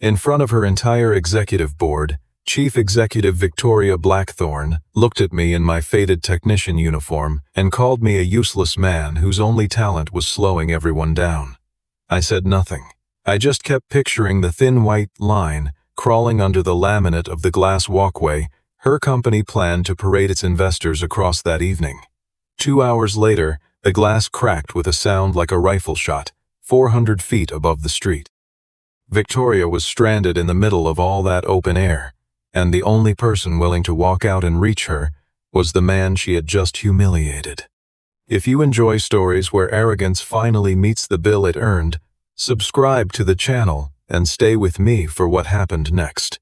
In front of her entire executive board, Chief Executive Victoria Blackthorne looked at me in my faded technician uniform and called me a useless man whose only talent was slowing everyone down. I said nothing. I just kept picturing the thin white line crawling under the laminate of the glass walkway her company planned to parade its investors across that evening. 2 hours later, the glass cracked with a sound like a rifle shot, 400 feet above the street. Victoria was stranded in the middle of all that open air, and the only person willing to walk out and reach her was the man she had just humiliated. If you enjoy stories where arrogance finally meets the bill it earned, subscribe to the channel and stay with me for what happened next.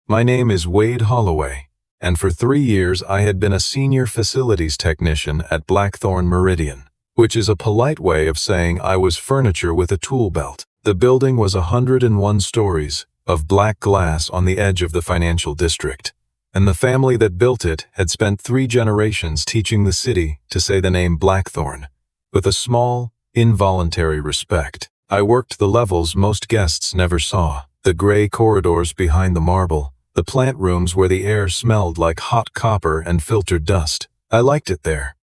My name is Wade Holloway, and for 3 years I had been a senior facilities technician at Blackthorne Meridian, which is a polite way of saying I was furniture with a tool belt. The building was 101 stories of black glass on the edge of the financial district, and the family that built it had spent 3 generations teaching the city to say the name Blackthorne with a small, involuntary respect. I worked the levels most guests never saw, the gray corridors behind the marble, the plant rooms where the air smelled like hot copper and filtered dust. I liked it there.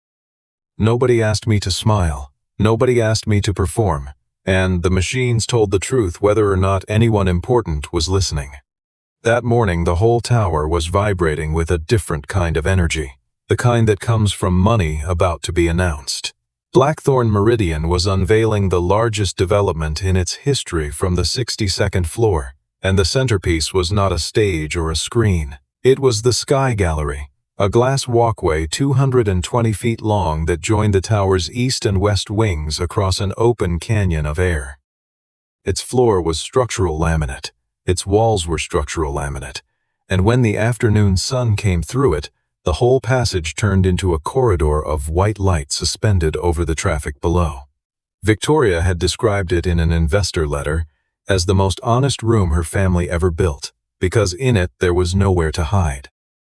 Nobody asked me to smile, nobody asked me to perform, and the machines told the truth whether or not anyone important was listening. That morning the whole tower was vibrating with a different kind of energy, the kind that comes from money about to be announced. Blackthorne Meridian was unveiling the largest development in its history from the 62nd floor, and the centerpiece was not a stage or a screen. It was the Sky Gallery, a glass walkway 220 feet long that joined the tower's east and west wings across an open canyon of air. Its floor was structural laminate, its walls were structural laminate, and when the afternoon sun came through it, the whole passage turned into a corridor of white light suspended over the traffic below. Victoria had described it in an investor letter as the most honest room her family ever built, because in it there was nowhere to hide.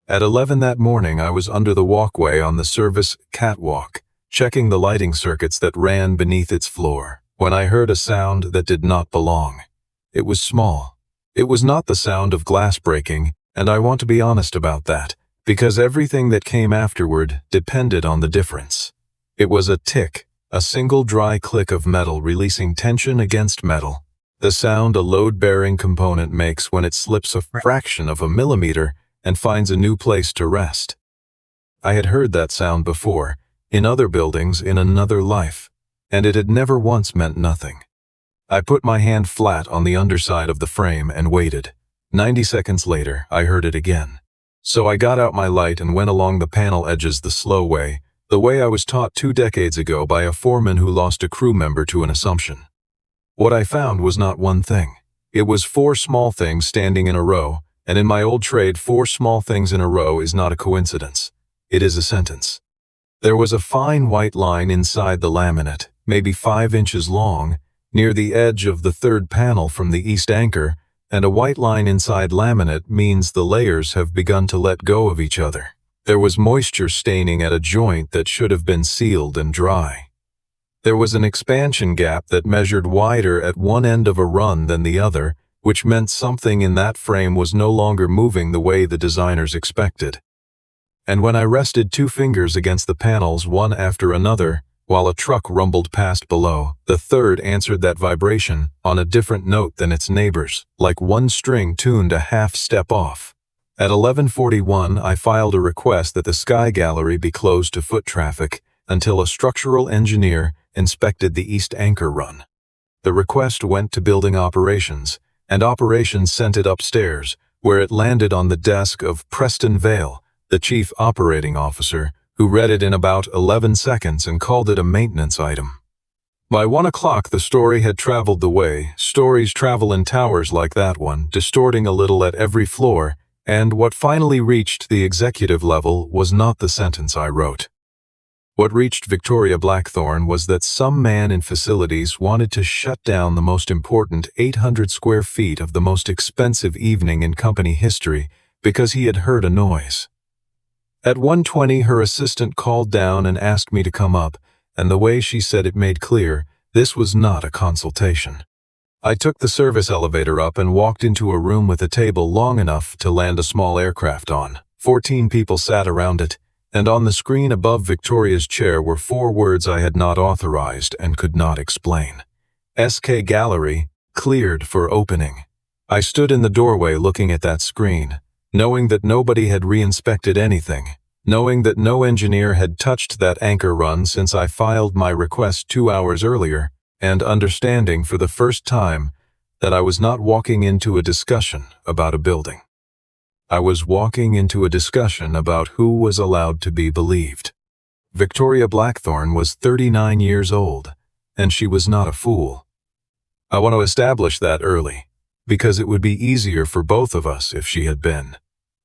At 11 that morning I was under the walkway on the service catwalk, checking the lighting circuits that ran beneath its floor, when I heard a sound that did not belong. It was small. It was not the sound of glass breaking, and I want to be honest about that, because everything that came afterward depended on the difference. It was a tick, a single dry click of metal releasing tension against metal, the sound a load-bearing component makes when it slips a fraction of a millimeter and finds a new place to rest. I had heard that sound before, in other buildings in another life, and it had never once meant nothing. I put my hand flat on the underside of the frame and waited. 90 seconds later, I heard it again. So I got out my light and went along the panel edges the slow way, the way I was taught 2 decades ago by a foreman who lost a crew member to an assumption. What I found was not one thing. It was 4 small things standing in a row, and in my old trade 4 small things in a row is not a coincidence. It is a sentence. There was a fine white line inside the laminate, maybe 5 inches long, near the edge of the 3rd panel from the east anchor, and a white line inside laminate means the layers have begun to let go of each other. There was moisture staining at a joint that should have been sealed and dry. There was an expansion gap that measured wider at one end of a run than the other, which meant something in that frame was no longer moving the way the designers expected. And when I rested 2 fingers against the panels one after another, while a truck rumbled past below, the 3rd answered that vibration on a different note than its neighbors, like one string tuned a half step off. At 11:41, I filed a request that the Sky Gallery be closed to foot traffic until a structural engineer inspected the east anchor run. The request went to building operations, and operations sent it upstairs, where it landed on the desk of Preston Vale, the chief operating officer, who read it in about 11 seconds and called it a maintenance item. By 1 o'clock, the story had traveled the way stories travel in towers like that one, distorting a little at every floor, and what finally reached the executive level was not the sentence I wrote. What reached Victoria Blackthorne was that some man in facilities wanted to shut down the most important 800 square feet of the most expensive evening in company history because he had heard a noise. At 1:20, her assistant called down and asked me to come up, and the way she said it made clear this was not a consultation. I took the service elevator up and walked into a room with a table long enough to land a small aircraft on. 14 people sat around it, and on the screen above Victoria's chair were 4 words I had not authorized and could not explain. SK Gallery, cleared for opening. I stood in the doorway looking at that screen, knowing that nobody had re-inspected anything, knowing that no engineer had touched that anchor run since I filed my request 2 hours earlier, and understanding for the first time that I was not walking into a discussion about a building. I was walking into a discussion about who was allowed to be believed. Victoria Blackthorne was 39 years old, and she was not a fool. I want to establish that early, because it would be easier for both of us if she had been.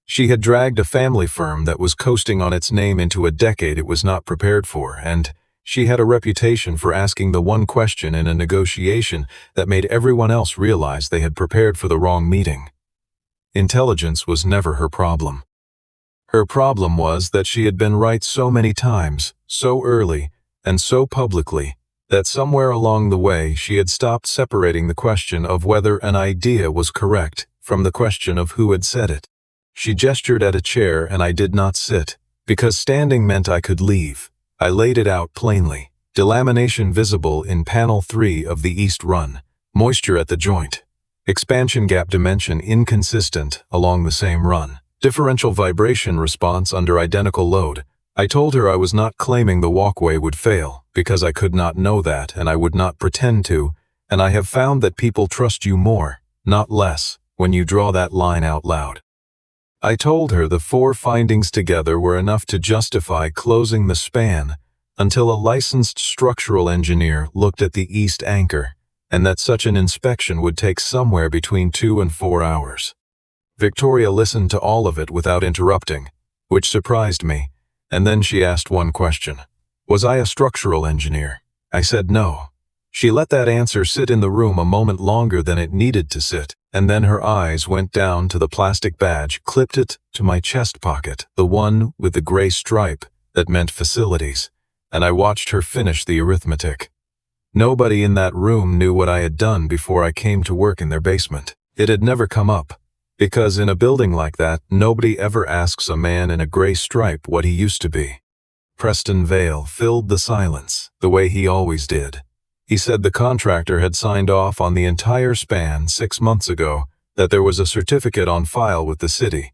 She had dragged a family firm that was coasting on its name into a decade it was not prepared for, and she had a reputation for asking the one question in a negotiation that made everyone else realize they had prepared for the wrong meeting. Intelligence was never her problem. Her problem was that she had been right so many times, so early, and so publicly, that somewhere along the way she had stopped separating the question of whether an idea was correct from the question of who had said it. She gestured at a chair and I did not sit, because standing meant I could leave. I laid it out plainly. Delamination visible in panel 3 of the east run. Moisture at the joint. Expansion gap dimension inconsistent along the same run. Differential vibration response under identical load. I told her I was not claiming the walkway would fail, because I could not know that and I would not pretend to, and I have found that people trust you more, not less, when you draw that line out loud. I told her the 4 findings together were enough to justify closing the span until a licensed structural engineer looked at the east anchor, and that such an inspection would take somewhere between 2 and 4 hours. Victoria listened to all of it without interrupting, which surprised me, and then she asked one question. Was I a structural engineer? I said no. She let that answer sit in the room a moment longer than it needed to sit, and then her eyes went down to the plastic badge, clipped it to my chest pocket, the one with the gray stripe that meant facilities, and I watched her finish the arithmetic. Nobody in that room knew what I had done before I came to work in their basement. It had never come up, because in a building like that, nobody ever asks a man in a gray stripe what he used to be. Preston Vale filled the silence, the way he always did. He said the contractor had signed off on the entire span 6 months ago, that there was a certificate on file with the city,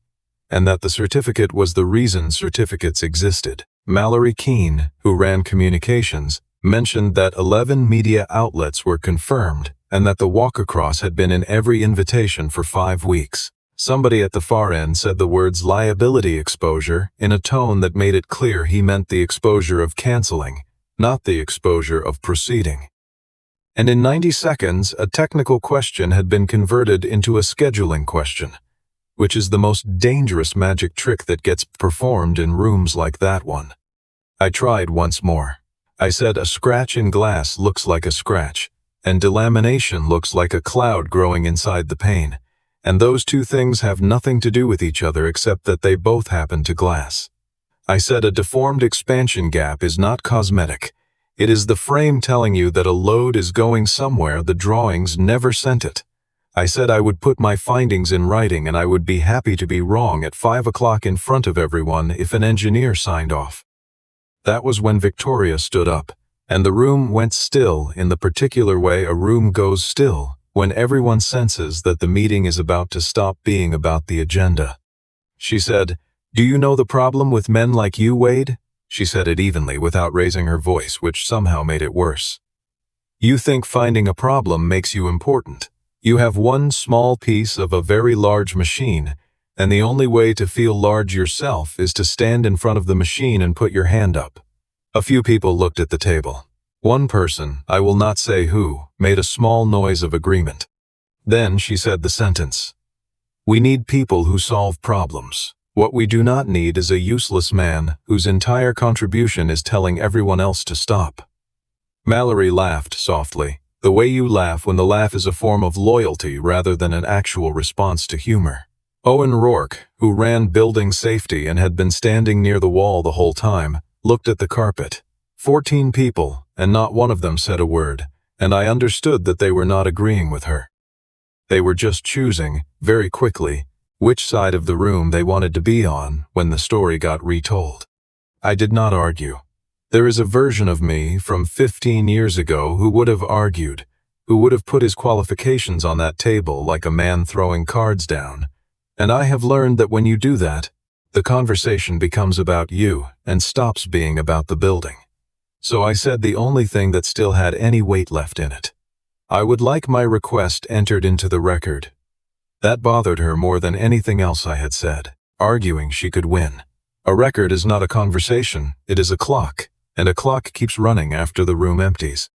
and that the certificate was the reason certificates existed. Mallory Keene, who ran communications, mentioned that 11 media outlets were confirmed and that the walk-across had been in every invitation for 5 weeks. Somebody at the far end said the words liability exposure in a tone that made it clear he meant the exposure of canceling, not the exposure of proceeding. And in 90 seconds, a technical question had been converted into a scheduling question, which is the most dangerous magic trick that gets performed in rooms like that one. I tried once more. I said a scratch in glass looks like a scratch, and delamination looks like a cloud growing inside the pane, and those 2 things have nothing to do with each other except that they both happen to glass. I said a deformed expansion gap is not cosmetic. It is the frame telling you that a load is going somewhere the drawings never sent it. I said I would put my findings in writing and I would be happy to be wrong at 5 o'clock in front of everyone if an engineer signed off. That was when Victoria stood up, and the room went still in the particular way a room goes still when everyone senses that the meeting is about to stop being about the agenda. She said, "Do you know the problem with men like you, Wade?" She said it evenly without raising her voice, which somehow made it worse. "You think finding a problem makes you important. You have one small piece of a very large machine, and the only way to feel large yourself is to stand in front of the machine and put your hand up." A few people looked at the table. One person, I will not say who, made a small noise of agreement. Then she said the sentence, "We need people who solve problems. What we do not need is a useless man whose entire contribution is telling everyone else to stop." Mallory laughed softly, the way you laugh when the laugh is a form of loyalty rather than an actual response to humor. Owen Rourke, who ran building safety and had been standing near the wall the whole time, looked at the carpet. 14 people, and not one of them said a word, and I understood that they were not agreeing with her. They were just choosing, very quickly, which side of the room they wanted to be on when the story got retold. I did not argue. There is a version of me from 15 years ago who would have argued, who would have put his qualifications on that table like a man throwing cards down. And I have learned that when you do that, the conversation becomes about you and stops being about the building. So I said the only thing that still had any weight left in it. I would like my request entered into the record. That bothered her more than anything else I had said, arguing she could win. A record is not a conversation, it is a clock, and a clock keeps running after the room empties.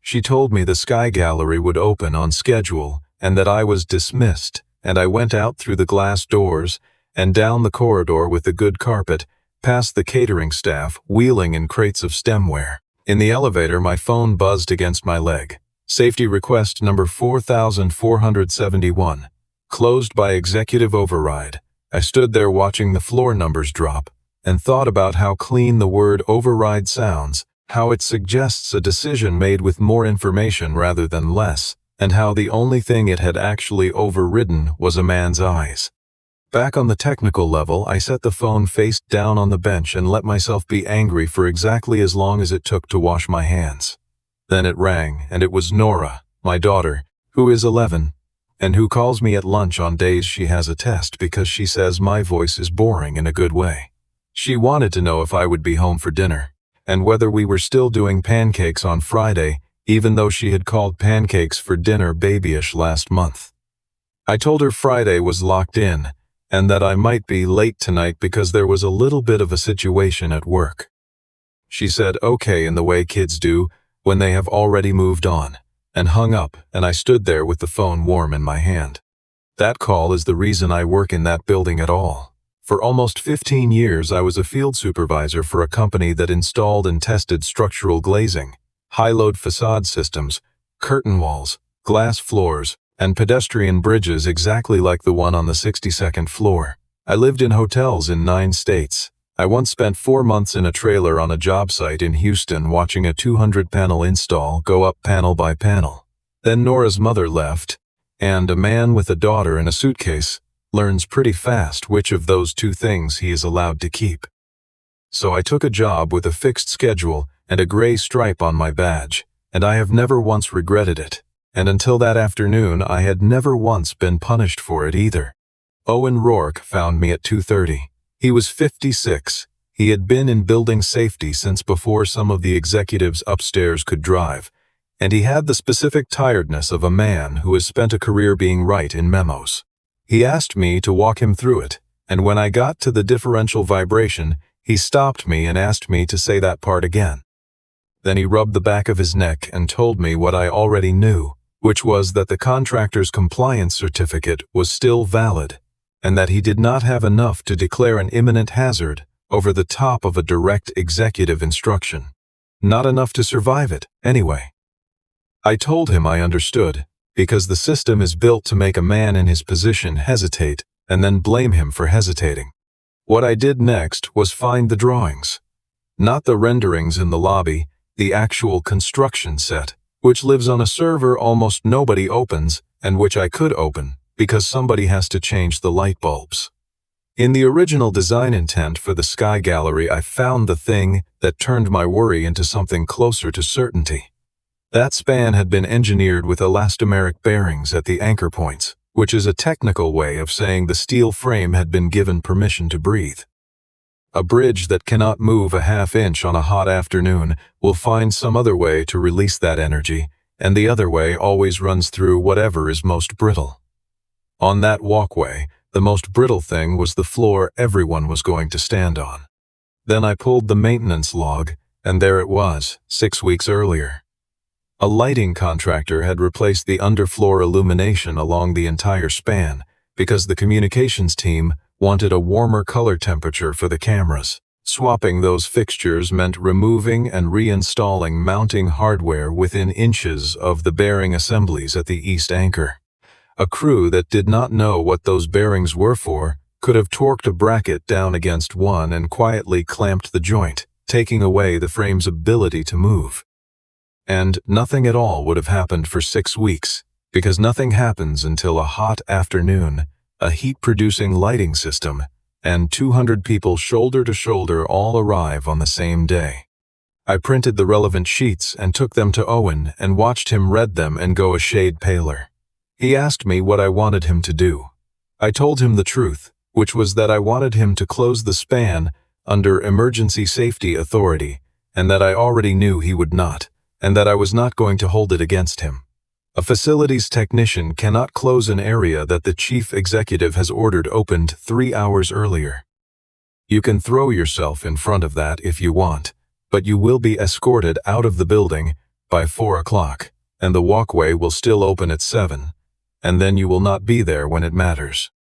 She told me the Sky Gallery would open on schedule and that I was dismissed, and I went out through the glass doors and down the corridor with the good carpet, past the catering staff wheeling in crates of stemware. In the elevator, my phone buzzed against my leg. Safety request number 4471. Closed by executive override. I stood there watching the floor numbers drop and thought about how clean the word override sounds, how it suggests a decision made with more information rather than less, and how the only thing it had actually overridden was a man's eyes. Back on the technical level, I set the phone face down on the bench and let myself be angry for exactly as long as it took to wash my hands. Then it rang, and it was Nora, my daughter, who is 11, and who calls me at lunch on days she has a test because she says my voice is boring in a good way. She wanted to know if I would be home for dinner, and whether we were still doing pancakes on Friday, even though she had called pancakes for dinner babyish last month. I told her Friday was locked in, and that I might be late tonight because there was a little bit of a situation at work. She said okay in the way kids do when they have already moved on, and hung up, and I stood there with the phone warm in my hand. That call is the reason I work in that building at all. For almost 15 years I was a field supervisor for a company that installed and tested structural glazing, high-load facade systems, curtain walls, glass floors, and pedestrian bridges exactly like the one on the 62nd floor. I lived in hotels in 9 states. I once spent 4 months in a trailer on a job site in Houston watching a 200-panel install go up panel by panel. Then Nora's mother left, and a man with a daughter in a suitcase learns pretty fast which of those two things he is allowed to keep. So I took a job with a fixed schedule and a gray stripe on my badge, and I have never once regretted it. And until that afternoon, I had never once been punished for it either. Owen Rourke found me at 2:30. He was 56. He had been in building safety since before some of the executives upstairs could drive, and he had the specific tiredness of a man who has spent a career being right in memos. He asked me to walk him through it, and when I got to the differential vibration, he stopped me and asked me to say that part again. Then he rubbed the back of his neck and told me what I already knew, which was that the contractor's compliance certificate was still valid, and that he did not have enough to declare an imminent hazard over the top of a direct executive instruction. Not enough to survive it, anyway. I told him I understood, because the system is built to make a man in his position hesitate and then blame him for hesitating. What I did next was find the drawings. Not the renderings in the lobby, the actual construction set, which lives on a server almost nobody opens and which I could open, because somebody has to change the light bulbs. In the original design intent for the Sky Gallery, I found the thing that turned my worry into something closer to certainty. That span had been engineered with elastomeric bearings at the anchor points, which is a technical way of saying the steel frame had been given permission to breathe. A bridge that cannot move a half inch on a hot afternoon will find some other way to release that energy, and the other way always runs through whatever is most brittle. On that walkway, the most brittle thing was the floor everyone was going to stand on. Then I pulled the maintenance log, and there it was, 6 weeks earlier. A lighting contractor had replaced the underfloor illumination along the entire span because the communications team wanted a warmer color temperature for the cameras. Swapping those fixtures meant removing and reinstalling mounting hardware within inches of the bearing assemblies at the east anchor. A crew that did not know what those bearings were for could have torqued a bracket down against one and quietly clamped the joint, taking away the frame's ability to move. And nothing at all would have happened for 6 weeks, because nothing happens until a hot afternoon, a heat-producing lighting system, and 200 people shoulder to shoulder all arrive on the same day. I printed the relevant sheets and took them to Owen and watched him read them and go a shade paler. He asked me what I wanted him to do. I told him the truth, which was that I wanted him to close the span under emergency safety authority, and that I already knew he would not, and that I was not going to hold it against him. A facilities technician cannot close an area that the chief executive has ordered opened 3 hours earlier. You can throw yourself in front of that if you want, but you will be escorted out of the building by 4 o'clock, and the walkway will still open at 7, and then you will not be there when it matters.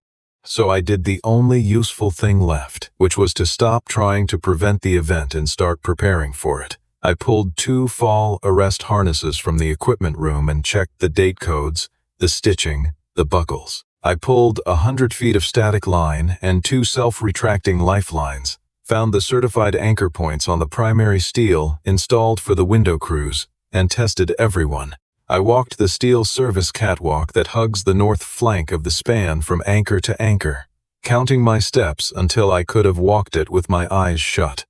So I did the only useful thing left, which was to stop trying to prevent the event and start preparing for it. I pulled 2 fall arrest harnesses from the equipment room and checked the date codes, the stitching, the buckles. I pulled 100 feet of static line and 2 self-retracting lifelines, found the certified anchor points on the primary steel installed for the window crews, and tested everyone. I walked the steel service catwalk that hugs the north flank of the span from anchor to anchor, counting my steps until I could have walked it with my eyes shut.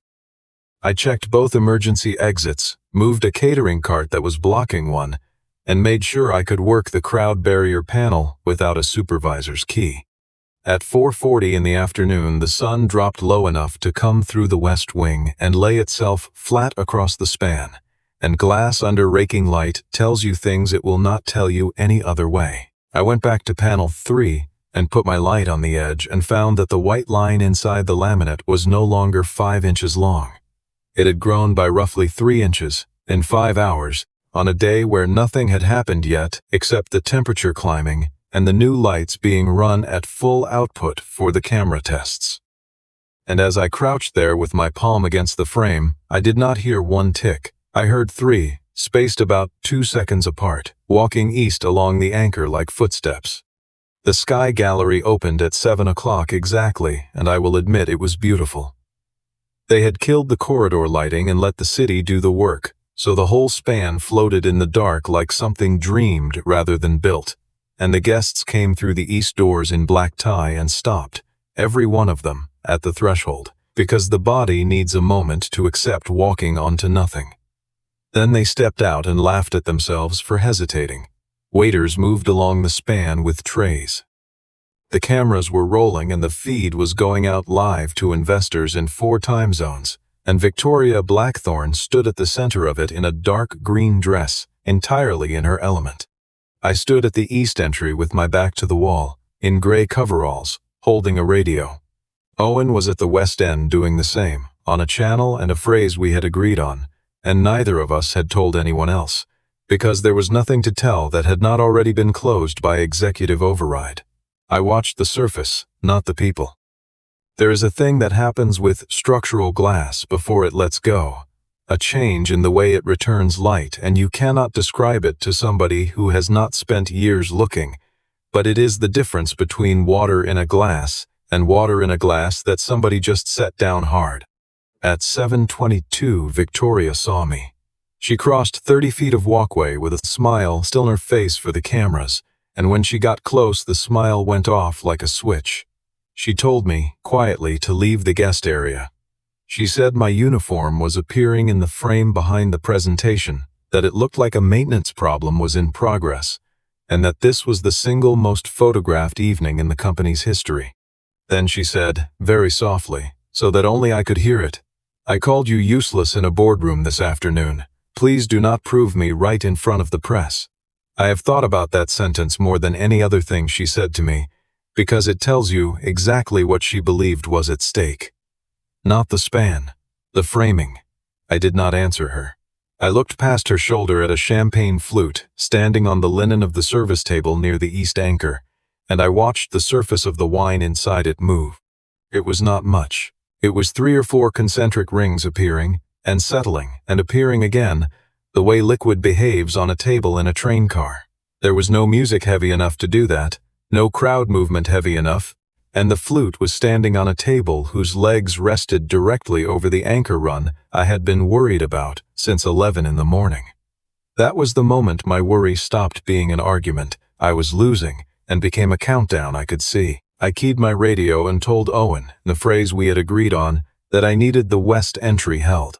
I checked both emergency exits, moved a catering cart that was blocking one, and made sure I could work the crowd barrier panel without a supervisor's key. At 4:40 in the afternoon, the sun dropped low enough to come through the west wing and lay itself flat across the span, and glass under raking light tells you things it will not tell you any other way. I went back to panel 3 and put my light on the edge and found that the white line inside the laminate was no longer 5 inches long. It had grown by roughly 3 inches in 5 hours on a day where nothing had happened yet except the temperature climbing and the new lights being run at full output for the camera tests. And as I crouched there with my palm against the frame, I did not hear one tick. I heard 3, spaced about 2 seconds apart, walking east along the anchor like footsteps. The sky gallery opened at 7 o'clock exactly, and I will admit it was beautiful. They had killed the corridor lighting and let the city do the work, so the whole span floated in the dark like something dreamed rather than built, and the guests came through the east doors in black tie and stopped, every one of them, at the threshold, because the body needs a moment to accept walking onto nothing. Then they stepped out and laughed at themselves for hesitating. Waiters moved along the span with trays. The cameras were rolling and the feed was going out live to investors in 4 time zones, and Victoria Blackthorne stood at the center of it in a dark green dress, entirely in her element. I stood at the east entry with my back to the wall, in gray coveralls, holding a radio. Owen was at the west end doing the same, on a channel and a phrase we had agreed on, and neither of us had told anyone else, because there was nothing to tell that had not already been closed by executive override. I watched the surface, not the people. There is a thing that happens with structural glass before it lets go, a change in the way it returns light, and you cannot describe it to somebody who has not spent years looking, but it is the difference between water in a glass and water in a glass that somebody just set down hard. At 7:22, Victoria saw me. She crossed 30 feet of walkway with a smile still in her face for the cameras, and when she got close, the smile went off like a switch. She told me, quietly, to leave the guest area. She said my uniform was appearing in the frame behind the presentation, that it looked like a maintenance problem was in progress, and that this was the single most photographed evening in the company's history. Then she said, very softly, so that only I could hear it, "I called you useless in a boardroom this afternoon. Please do not prove me right in front of the press." I have thought about that sentence more than any other thing she said to me, because it tells you exactly what she believed was at stake. Not the span, the framing. I did not answer her. I looked past her shoulder at a champagne flute standing on the linen of the service table near the east anchor, and I watched the surface of the wine inside it move. It was not much. It was 3 or 4 concentric rings appearing, and settling, and appearing again, the way liquid behaves on a table in a train car. There was no music heavy enough to do that, no crowd movement heavy enough, and the flute was standing on a table whose legs rested directly over the anchor run I had been worried about since 11 in the morning. That was the moment my worry stopped being an argument I was losing and became a countdown I could see. I keyed my radio and told Owen, the phrase we had agreed on, that I needed the west entry held.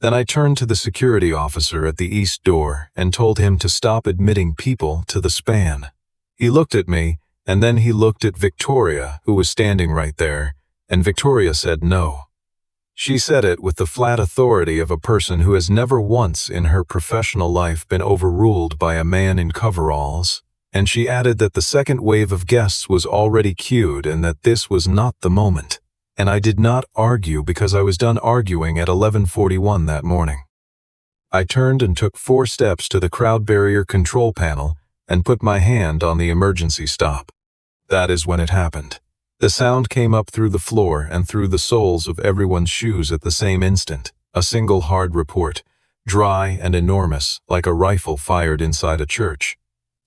Then I turned to the security officer at the east door and told him to stop admitting people to the span. He looked at me, and then he looked at Victoria, who was standing right there, and Victoria said no. She said it with the flat authority of a person who has never once in her professional life been overruled by a man in coveralls, and she added that the second wave of guests was already queued and that this was not the moment. And I did not argue because I was done arguing at 11:41 that morning. I turned and took 4 steps to the crowd barrier control panel and put my hand on the emergency stop. That is when it happened. The sound came up through the floor and through the soles of everyone's shoes at the same instant. A single hard report, dry and enormous, like a rifle fired inside a church.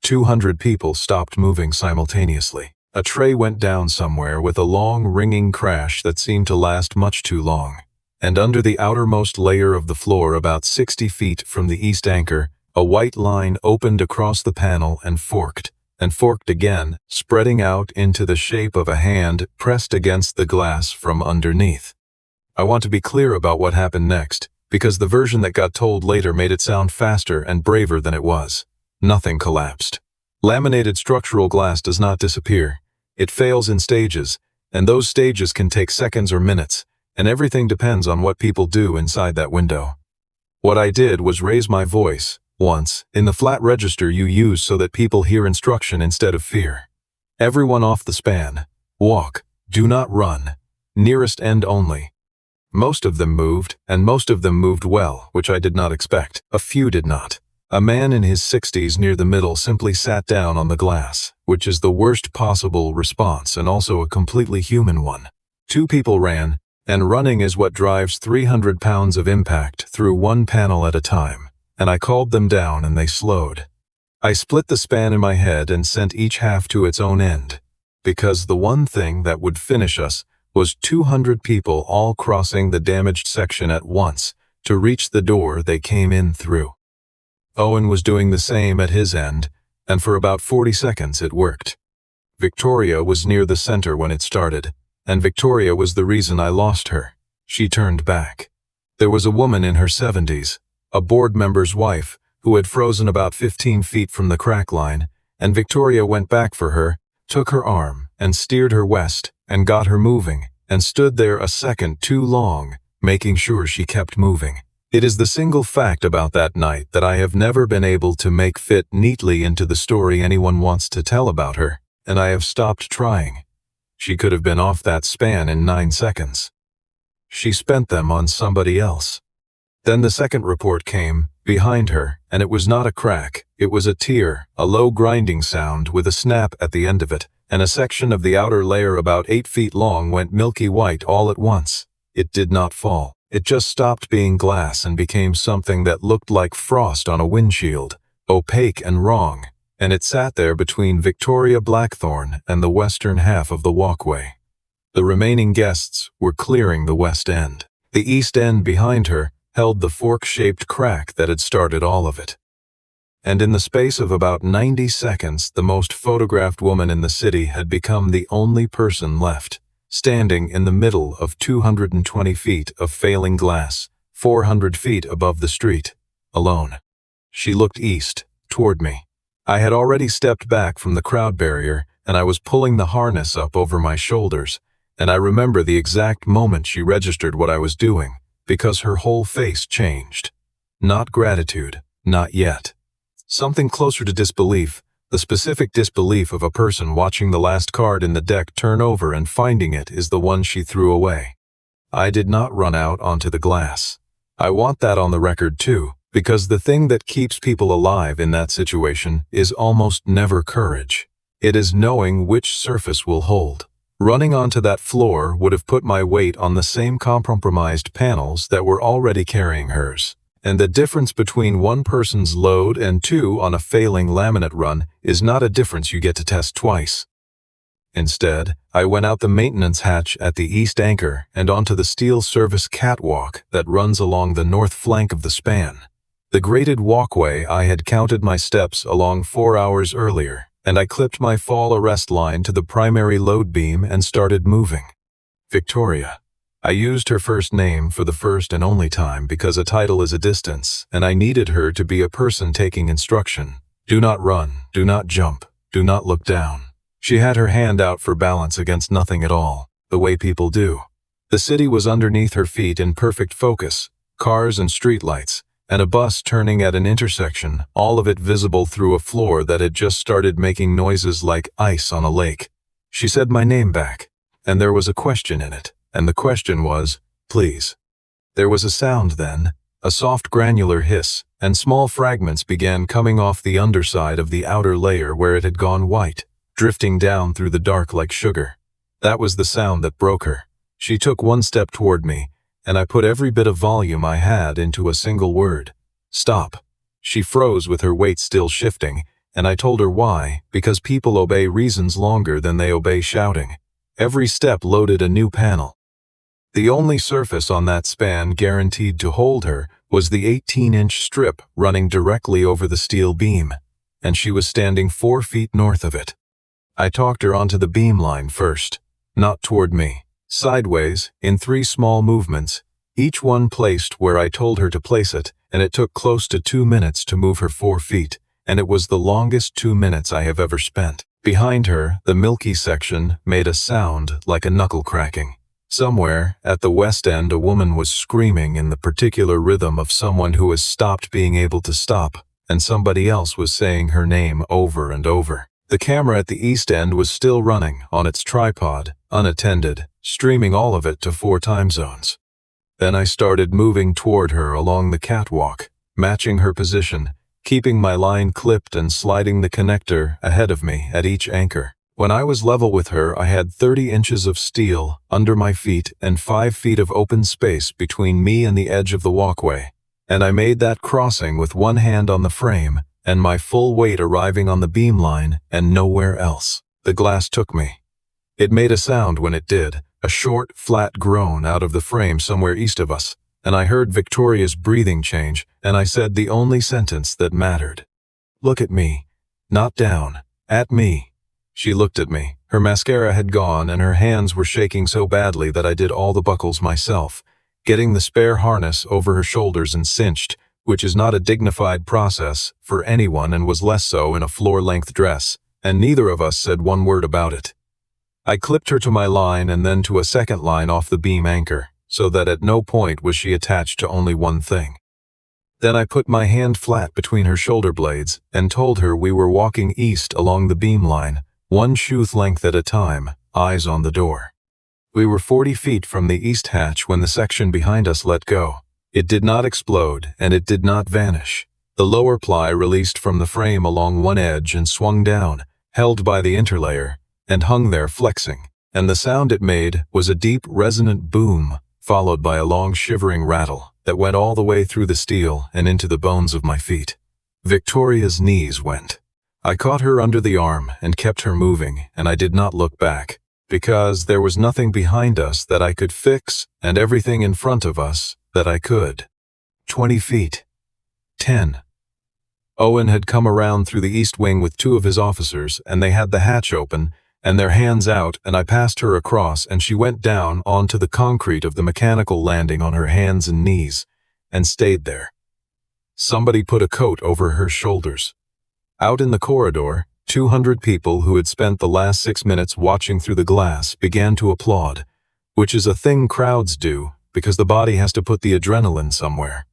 200 people stopped moving simultaneously. A tray went down somewhere with a long, ringing crash that seemed to last much too long. And under the outermost layer of the floor, about 60 feet from the east anchor, a white line opened across the panel and forked again, spreading out into the shape of a hand pressed against the glass from underneath. I want to be clear about what happened next, because the version that got told later made it sound faster and braver than it was. Nothing collapsed. Laminated structural glass does not disappear. It fails in stages, and those stages can take seconds or minutes, and everything depends on what people do inside that window. What I did was raise my voice, once, in the flat register you use so that people hear instruction instead of fear. Everyone off the span. Walk. Do not run. Nearest end only. Most of them moved, and most of them moved well, which I did not expect. A few did not. A man in his 60s near the middle simply sat down on the glass, which is the worst possible response and also a completely human one. 2 people ran, and running is what drives 300 pounds of impact through one panel at a time, and I called them down and they slowed. I split the span in my head and sent each half to its own end, because the one thing that would finish us was 200 people all crossing the damaged section at once to reach the door they came in through. Owen was doing the same at his end, and for about 40 seconds it worked. Victoria was near the center when it started, and Victoria was the reason I lost her. She turned back. There was a woman in her 70s, a board member's wife, who had frozen about 15 feet from the crack line, and Victoria went back for her, took her arm, and steered her west, and got her moving, and stood there a second too long, making sure she kept moving. It is the single fact about that night that I have never been able to make fit neatly into the story anyone wants to tell about her, and I have stopped trying. She could have been off that span in 9 seconds. She spent them on somebody else. Then the second report came, behind her, and it was not a crack, it was a tear, a low grinding sound with a snap at the end of it, and a section of the outer layer about 8 feet long went milky white all at once. It did not fall. It just stopped being glass and became something that looked like frost on a windshield, opaque and wrong, and it sat there between Victoria Blackthorne and the western half of the walkway. The remaining guests were clearing the west end. The east end behind her held the fork-shaped crack that had started all of it. And in the space of about 90 seconds, the most photographed woman in the city had become the only person left, standing in the middle of 220 feet of failing glass, 400 feet above the street, alone. She looked east, toward me. I had already stepped back from the crowd barrier, and I was pulling the harness up over my shoulders, and I remember the exact moment she registered what I was doing, because her whole face changed. Not gratitude, not yet. Something closer to disbelief, the specific disbelief of a person watching the last card in the deck turn over and finding it is the one she threw away. I did not run out onto the glass. I want that on the record too, because the thing that keeps people alive in that situation is almost never courage. It is knowing which surface will hold. Running onto that floor would have put my weight on the same compromised panels that were already carrying hers. And the difference between one person's load and 2 on a failing laminate run is not a difference you get to test twice. Instead, I went out the maintenance hatch at the east anchor and onto the steel service catwalk that runs along the north flank of the span. The graded walkway. I had counted my steps along 4 hours earlier, and I clipped my fall arrest line to the primary load beam and started moving. Victoria. I used her first name for the first and only time because a title is a distance, and I needed her to be a person taking instruction. Do not run, do not jump, do not look down. She had her hand out for balance against nothing at all, the way people do. The city was underneath her feet in perfect focus, cars and streetlights, and a bus turning at an intersection, all of it visible through a floor that had just started making noises like ice on a lake. She said my name back, and there was a question in it, and the question was, please. There was a sound then, a soft granular hiss, and small fragments began coming off the underside of the outer layer where it had gone white, drifting down through the dark like sugar. That was the sound that broke her. She took one step toward me, and I put every bit of volume I had into a single word. Stop. She froze with her weight still shifting, and I told her why, because people obey reasons longer than they obey shouting. Every step loaded a new panel. The only surface on that span guaranteed to hold her was the 18-inch strip running directly over the steel beam, and she was standing 4 feet north of it. I talked her onto the beam line first, not toward me, sideways, in 3 small movements, each one placed where I told her to place it, and it took close to 2 minutes to move her 4 feet, and it was the longest 2 minutes I have ever spent. Behind her, the milky section made a sound like a knuckle cracking. Somewhere, at the west end, a woman was screaming in the particular rhythm of someone who has stopped being able to stop, and somebody else was saying her name over and over. The camera at the east end was still running on its tripod, unattended, streaming all of it to 4 time zones. Then I started moving toward her along the catwalk, matching her position, keeping my line clipped and sliding the connector ahead of me at each anchor. When I was level with her, I had 30 inches of steel under my feet and 5 feet of open space between me and the edge of the walkway, and I made that crossing with one hand on the frame and my full weight arriving on the beam line and nowhere else. The glass took me. It made a sound when it did, a short, flat groan out of the frame somewhere east of us, and I heard Victoria's breathing change, and I said the only sentence that mattered. Look at me. Not down. At me. She looked at me. Her mascara had gone and her hands were shaking so badly that I did all the buckles myself, getting the spare harness over her shoulders and cinched, which is not a dignified process for anyone and was less so in a floor-length dress, and neither of us said one word about it. I clipped her to my line and then to a second line off the beam anchor, so that at no point was she attached to only one thing. Then I put my hand flat between her shoulder blades and told her we were walking east along the beam line, 1 shoe length at a time, eyes on the door. We were 40 feet from the east hatch when the section behind us let go. It did not explode, and it did not vanish. The lower ply released from the frame along one edge and swung down, held by the interlayer, and hung there flexing, and the sound it made was a deep, resonant boom, followed by a long shivering rattle that went all the way through the steel and into the bones of my feet. Victoria's knees went. I caught her under the arm and kept her moving, and I did not look back, because there was nothing behind us that I could fix and everything in front of us that I could. 20 feet. 10. Owen had come around through the east wing with 2 of his officers, and they had the hatch open and their hands out, and I passed her across, and she went down onto the concrete of the mechanical landing on her hands and knees, and stayed there. Somebody put a coat over her shoulders. Out in the corridor, 200 people who had spent the last 6 minutes watching through the glass began to applaud, which is a thing crowds do, because the body has to put the adrenaline somewhere.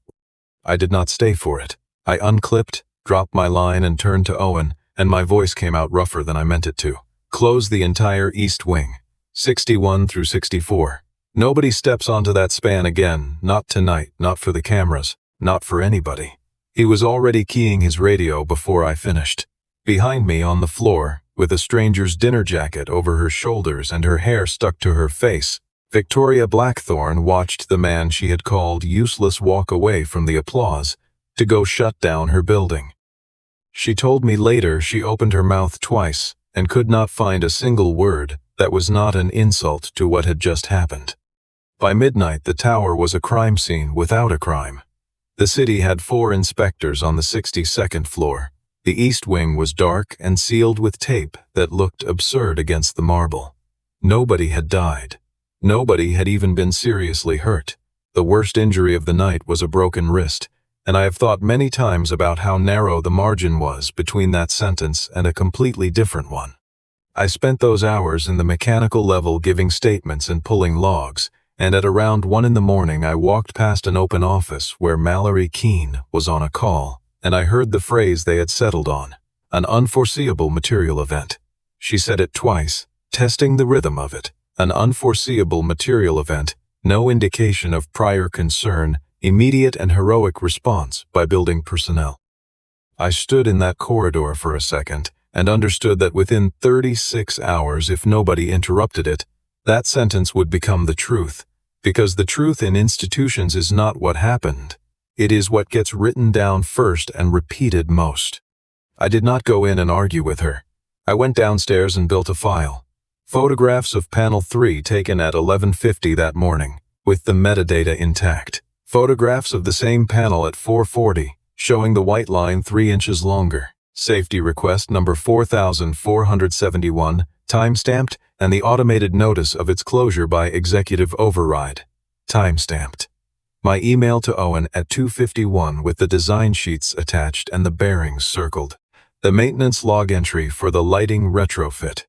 I did not stay for it. I unclipped, dropped my line and turned to Owen, and my voice came out rougher than I meant it to. Close the entire east wing, 61 through 64. Nobody steps onto that span again, not tonight, not for the cameras, not for anybody. He was already keying his radio before I finished. Behind me on the floor, with a stranger's dinner jacket over her shoulders and her hair stuck to her face, Victoria Blackthorne watched the man she had called useless walk away from the applause to go shut down her building. She told me later she opened her mouth twice and could not find a single word that was not an insult to what had just happened. By midnight, the tower was a crime scene without a crime. The city had 4 inspectors on the 62nd floor. The east wing was dark and sealed with tape that looked absurd against the marble. Nobody had died. Nobody had even been seriously hurt. The worst injury of the night was a broken wrist, and I have thought many times about how narrow the margin was between that sentence and a completely different one. I spent those hours in the mechanical level giving statements and pulling logs, and at around 1 in the morning I walked past an open office where Mallory Keene was on a call, and I heard the phrase they had settled on, an unforeseeable material event. She said it twice, testing the rhythm of it. An unforeseeable material event, no indication of prior concern, immediate and heroic response by building personnel. I stood in that corridor for a second and understood that within 36 hours, if nobody interrupted it, that sentence would become the truth, because the truth in institutions is not what happened. It is what gets written down first and repeated most. I did not go in and argue with her. I went downstairs and built a file. Photographs of panel 3 taken at 11:50 that morning, with the metadata intact. Photographs of the same panel at 4:40, showing the white line 3 inches longer. Safety request number 4471, time-stamped, and the automated notice of its closure by executive override, time-stamped. My email to Owen at 2:51 with the design sheets attached and the bearings circled. The maintenance log entry for the lighting retrofit.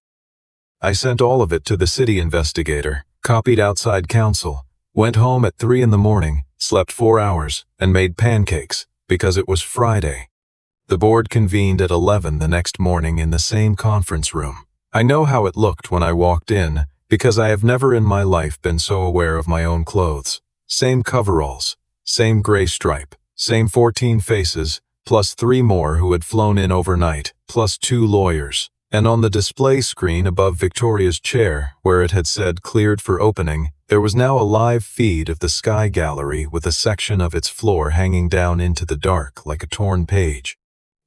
I sent all of it to the city investigator, copied outside counsel, went home at 3 in the morning, slept 4 hours, and made pancakes, because it was Friday. The board convened at 11 the next morning in the same conference room. I know how it looked when I walked in, because I have never in my life been so aware of my own clothes. Same coveralls, same gray stripe, same 14 faces, plus 3 more who had flown in overnight, plus 2 lawyers. And on the display screen above Victoria's chair, where it had said cleared for opening, there was now a live feed of the Sky Gallery with a section of its floor hanging down into the dark like a torn page.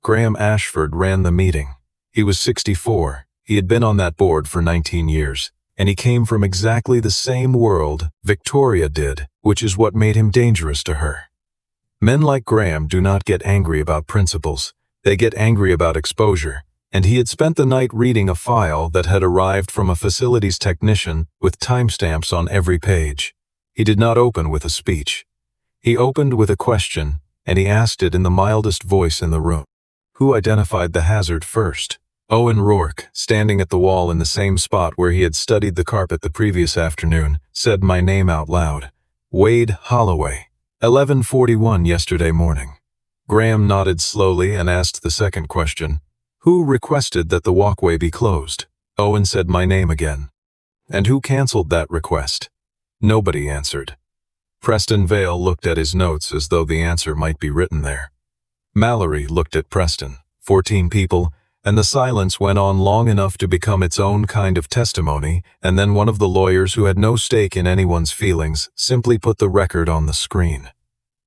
Graham Ashford ran the meeting. He was 64. He had been on that board for 19 years. And he came from exactly the same world Victoria did, which is what made him dangerous to her. Men like Graham do not get angry about principles. They get angry about exposure. And he had spent the night reading a file that had arrived from a facilities technician with timestamps on every page. He did not open with a speech. He opened with a question, and he asked it in the mildest voice in the room. Who identified the hazard first? Owen Rourke, standing at the wall in the same spot where he had studied the carpet the previous afternoon, said my name out loud. Wade Holloway. 11:41 yesterday morning. Graham nodded slowly and asked the second question. Who requested that the walkway be closed? Owen said my name again. And who canceled that request? Nobody answered. Preston Vale looked at his notes as though the answer might be written there. Mallory looked at Preston. 14 people, and the silence went on long enough to become its own kind of testimony, and then one of the lawyers who had no stake in anyone's feelings simply put the record on the screen.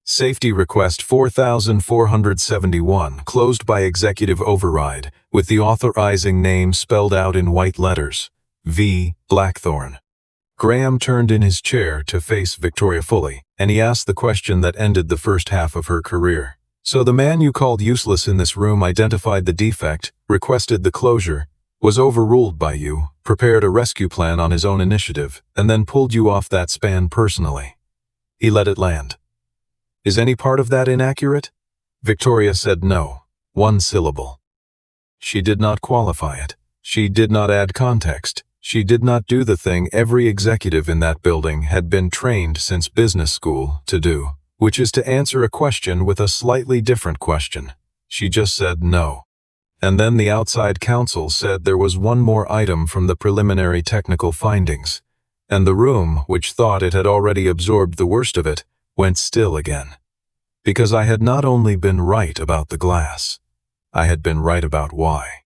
Safety request 4471, closed by executive override, with the authorizing name spelled out in white letters. V. Blackthorne. Graham turned in his chair to face Victoria fully, and he asked the question that ended the first half of her career. So the man you called useless in this room identified the defect, requested the closure, was overruled by you, prepared a rescue plan on his own initiative, and then pulled you off that span personally. He let it land. Is any part of that inaccurate? Victoria said no, 1 syllable. She did not qualify it. She did not add context. She did not do the thing every executive in that building had been trained since business school to do, which is to answer a question with a slightly different question. She just said no. And then the outside counsel said there was one more item from the preliminary technical findings, and the room, which thought it had already absorbed the worst of it, went still again. Because I had not only been right about the glass, I had been right about why.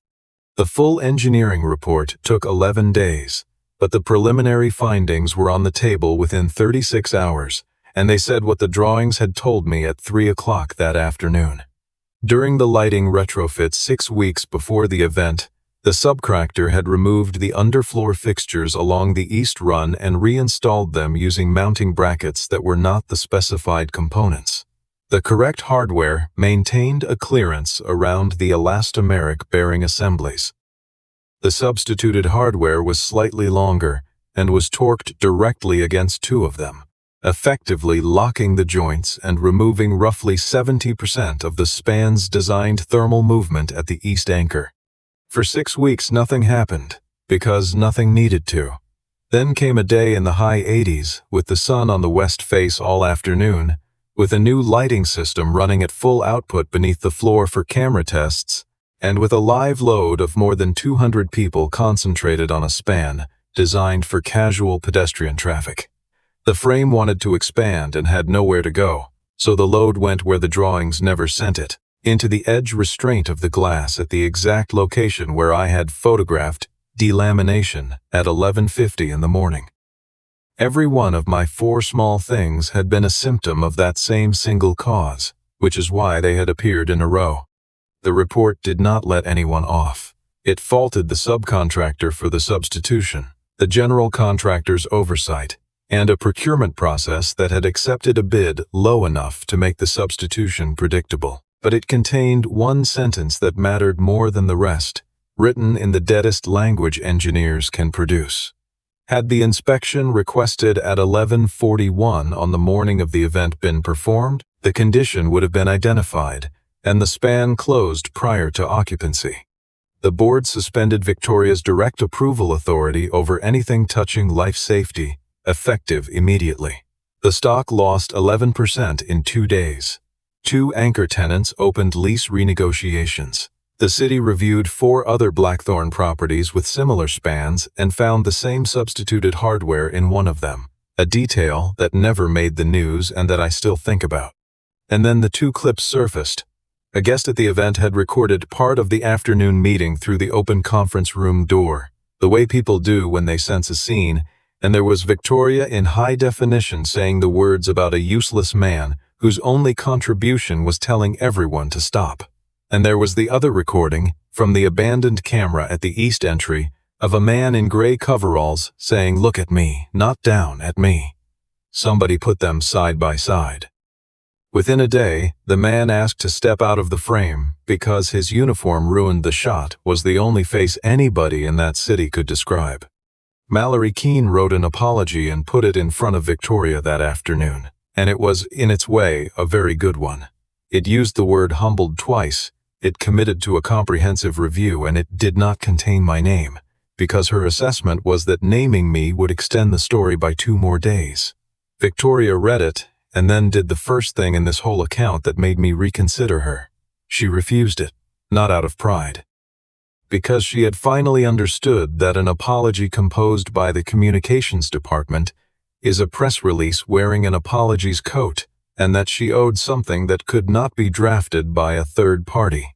The full engineering report took 11 days, but the preliminary findings were on the table within 36 hours, and they said what the drawings had told me at 3 o'clock that afternoon. During the lighting retrofit 6 weeks before the event, the subcontractor had removed the underfloor fixtures along the east run and reinstalled them using mounting brackets that were not the specified components. The correct hardware maintained a clearance around the elastomeric bearing assemblies. The substituted hardware was slightly longer and was torqued directly against two of them, effectively locking the joints and removing roughly 70% of the span's designed thermal movement at the east anchor. For 6 weeks nothing happened, because nothing needed to. Then came a day in the high 80s, with the sun on the west face all afternoon, with a new lighting system running at full output beneath the floor for camera tests, and with a live load of more than 200 people concentrated on a span designed for casual pedestrian traffic. The frame wanted to expand and had nowhere to go, so the load went where the drawings never sent it, into the edge restraint of the glass at the exact location where I had photographed delamination at 11:50 in the morning. Every one of my 4 small things had been a symptom of that same single cause, which is why they had appeared in a row. The report did not let anyone off. It faulted the subcontractor for the substitution, the general contractor's oversight, and a procurement process that had accepted a bid low enough to make the substitution predictable. But it contained one sentence that mattered more than the rest, written in the deadest language engineers can produce. Had the inspection requested at 11:41 on the morning of the event been performed, the condition would have been identified, and the span closed prior to occupancy. The board suspended Victoria's direct approval authority over anything touching life safety, effective immediately. The stock lost 11% in 2 days. 2 anchor tenants opened lease renegotiations. The city reviewed 4 other Blackthorne properties with similar spans and found the same substituted hardware in one of them, a detail that never made the news and that I still think about. And then the 2 clips surfaced. A guest at the event had recorded part of the afternoon meeting through the open conference room door, the way people do when they sense a scene, and there was Victoria in high definition saying the words about a useless man whose only contribution was telling everyone to stop. And there was the other recording, from the abandoned camera at the east entry, of a man in gray coveralls saying, "Look at me, not down at me." Somebody put them side by side. Within a day, the man asked to step out of the frame because his uniform ruined the shot was the only face anybody in that city could describe. Mallory Keene wrote an apology and put it in front of Victoria that afternoon, and it was, in its way, a very good one. It used the word humbled twice. It committed to a comprehensive review, and it did not contain my name, because her assessment was that naming me would extend the story by 2 more days. Victoria read it, and then did the first thing in this whole account that made me reconsider her. She refused it, not out of pride, because she had finally understood that an apology composed by the communications department is a press release wearing an apology's coat, and that she owed something that could not be drafted by a third party.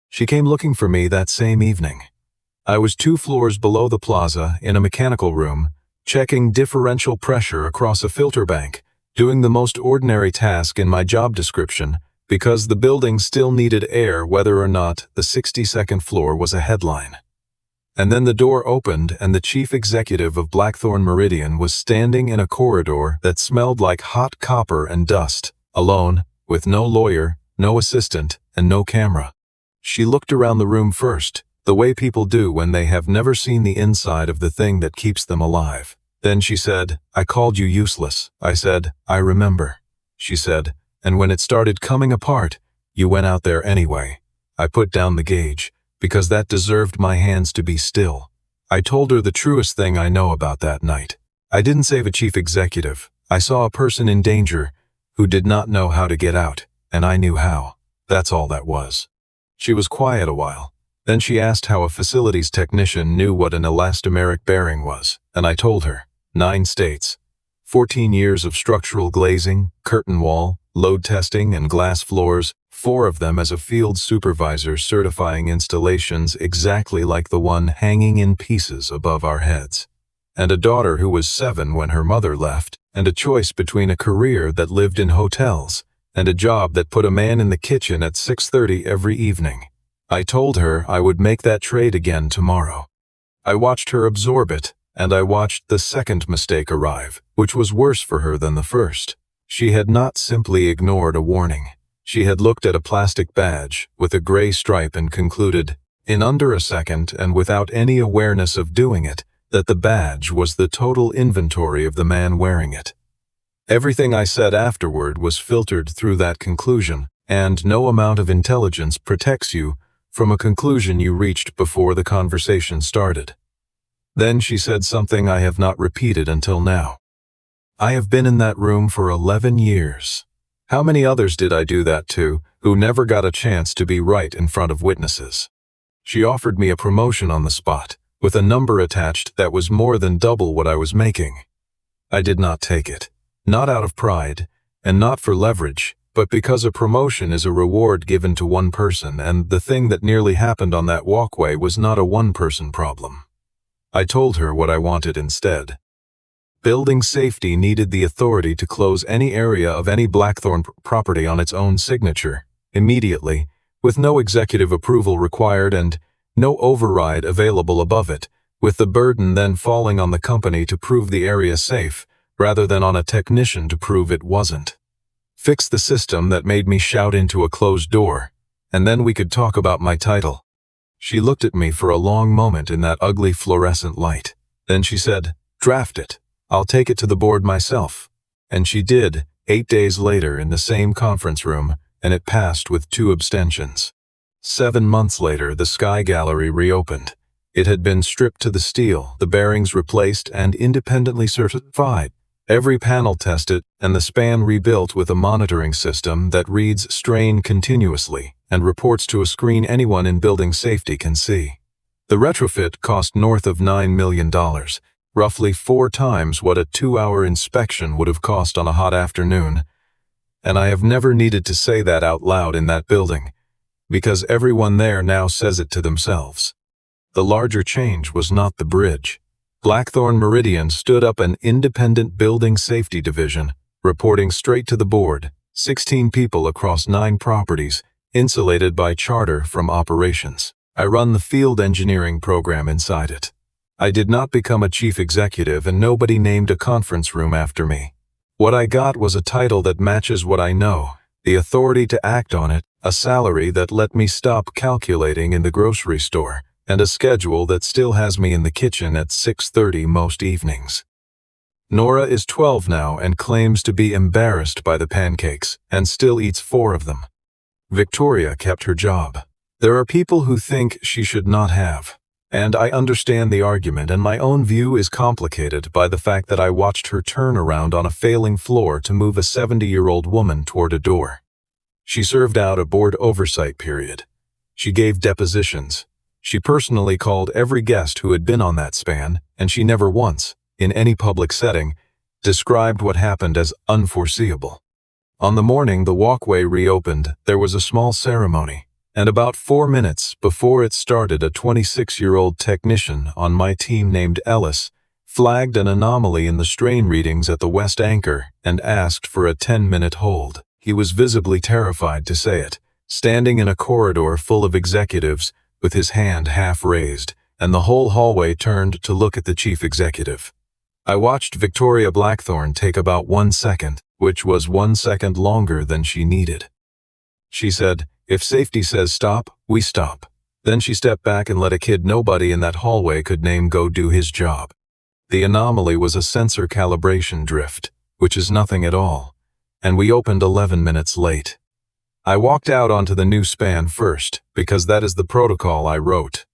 She came looking for me that same evening. I was 2 floors below the plaza in a mechanical room, checking differential pressure across a filter bank, doing the most ordinary task in my job description because the building still needed air whether or not the 62nd floor was a headline. And then the door opened and the chief executive of Blackthorne Meridian was standing in a corridor that smelled like hot copper and dust, alone, with no lawyer, no assistant, and no camera. She looked around the room first, the way people do when they have never seen the inside of the thing that keeps them alive. Then she said, "I called you useless." I said, "I remember." She said, "And when it started coming apart, you went out there anyway." I put down the gauge, because that deserved my hands to be still. I told her the truest thing I know about that night. I didn't save a chief executive. I saw a person in danger who did not know how to get out, and I knew how. That's all that was. She was quiet a while. Then she asked how a facilities technician knew what an elastomeric bearing was, and I told her. 9 states. 14 years of structural glazing, curtain wall, load testing, and glass floors, 4 of them as a field supervisor certifying installations exactly like the one hanging in pieces above our heads. And a daughter who was 7 when her mother left, and a choice between a career that lived in hotels and a job that put a man in the kitchen at 6:30 every evening. I told her I would make that trade again tomorrow. I watched her absorb it, and I watched the second mistake arrive, which was worse for her than the first. She had not simply ignored a warning. She had looked at a plastic badge with a gray stripe and concluded, in under a second and without any awareness of doing it, that the badge was the total inventory of the man wearing it. Everything I said afterward was filtered through that conclusion, and no amount of intelligence protects you from a conclusion you reached before the conversation started. Then she said something I have not repeated until now. I have been in that room for 11 years. How many others did I do that to, who never got a chance to be right in front of witnesses? She offered me a promotion on the spot, with a number attached that was more than double what I was making. I did not take it, not out of pride, and not for leverage, but because a promotion is a reward given to one person, and the thing that nearly happened on that walkway was not a one-person problem. I told her what I wanted instead. Building safety needed the authority to close any area of any Blackthorne property on its own signature, immediately, with no executive approval required and no override available above it, with the burden then falling on the company to prove the area safe, rather than on a technician to prove it wasn't. Fix the system that made me shout into a closed door, and then we could talk about my title. She looked at me for a long moment in that ugly fluorescent light. Then she said, "Draft it. I'll take it to the board myself." And she did, 8 days later in the same conference room, and it passed with 2 abstentions. 7 months later, the Sky Gallery reopened. It had been stripped to the steel, the bearings replaced, and independently certified. Every panel tested, and the span rebuilt with a monitoring system that reads strain continuously and reports to a screen anyone in building safety can see. The retrofit cost north of $9 million, roughly 4 times what a 2-hour inspection would have cost on a hot afternoon. And I have never needed to say that out loud in that building, because everyone there now says it to themselves. The larger change was not the bridge. Blackthorne Meridian stood up an independent building safety division, reporting straight to the board, 16 people across 9 properties, insulated by charter from operations. I run the field engineering program inside it. I did not become a chief executive, and nobody named a conference room after me. What I got was a title that matches what I know, the authority to act on it, a salary that let me stop calculating in the grocery store, and a schedule that still has me in the kitchen at 6:30 most evenings. Nora is 12 now and claims to be embarrassed by the pancakes, and still eats 4 of them. Victoria kept her job. There are people who think she should not have, and I understand the argument, and my own view is complicated by the fact that I watched her turn around on a failing floor to move a 70-year-old woman toward a door. She served out a board oversight period. She gave depositions. She personally called every guest who had been on that span, and she never once, in any public setting, described what happened as unforeseeable. On the morning the walkway reopened, there was a small ceremony, and about 4 minutes before it started, a 26-year-old technician on my team named Ellis flagged an anomaly in the strain readings at the west anchor and asked for a 10-minute hold. He was visibly terrified to say it, standing in a corridor full of executives with his hand half raised, and the whole hallway turned to look at the chief executive. I watched Victoria Blackthorne take about 1 second, which was 1 second longer than she needed. She said, "If safety says stop, we stop." Then she stepped back and let a kid nobody in that hallway could name go do his job. The anomaly was a sensor calibration drift, which is nothing at all, and we opened 11 minutes late. I walked out onto the new span first, because that is the protocol I wrote.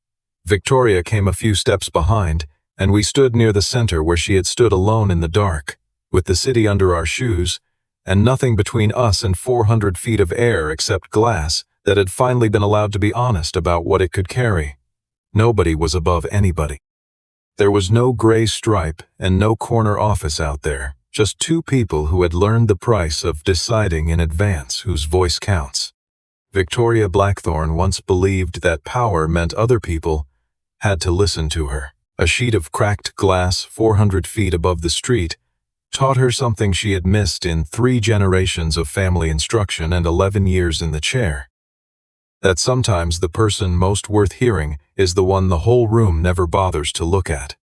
Victoria came a few steps behind, and we stood near the center where she had stood alone in the dark, with the city under our shoes, and nothing between us and 400 feet of air except glass that had finally been allowed to be honest about what it could carry. Nobody was above anybody. There was no gray stripe and no corner office out there. Just 2 people who had learned the price of deciding in advance whose voice counts. Victoria Blackthorne once believed that power meant other people had to listen to her. A sheet of cracked glass 400 feet above the street taught her something she had missed in 3 generations of family instruction and 11 years in the chair. That sometimes the person most worth hearing is the one the whole room never bothers to look at.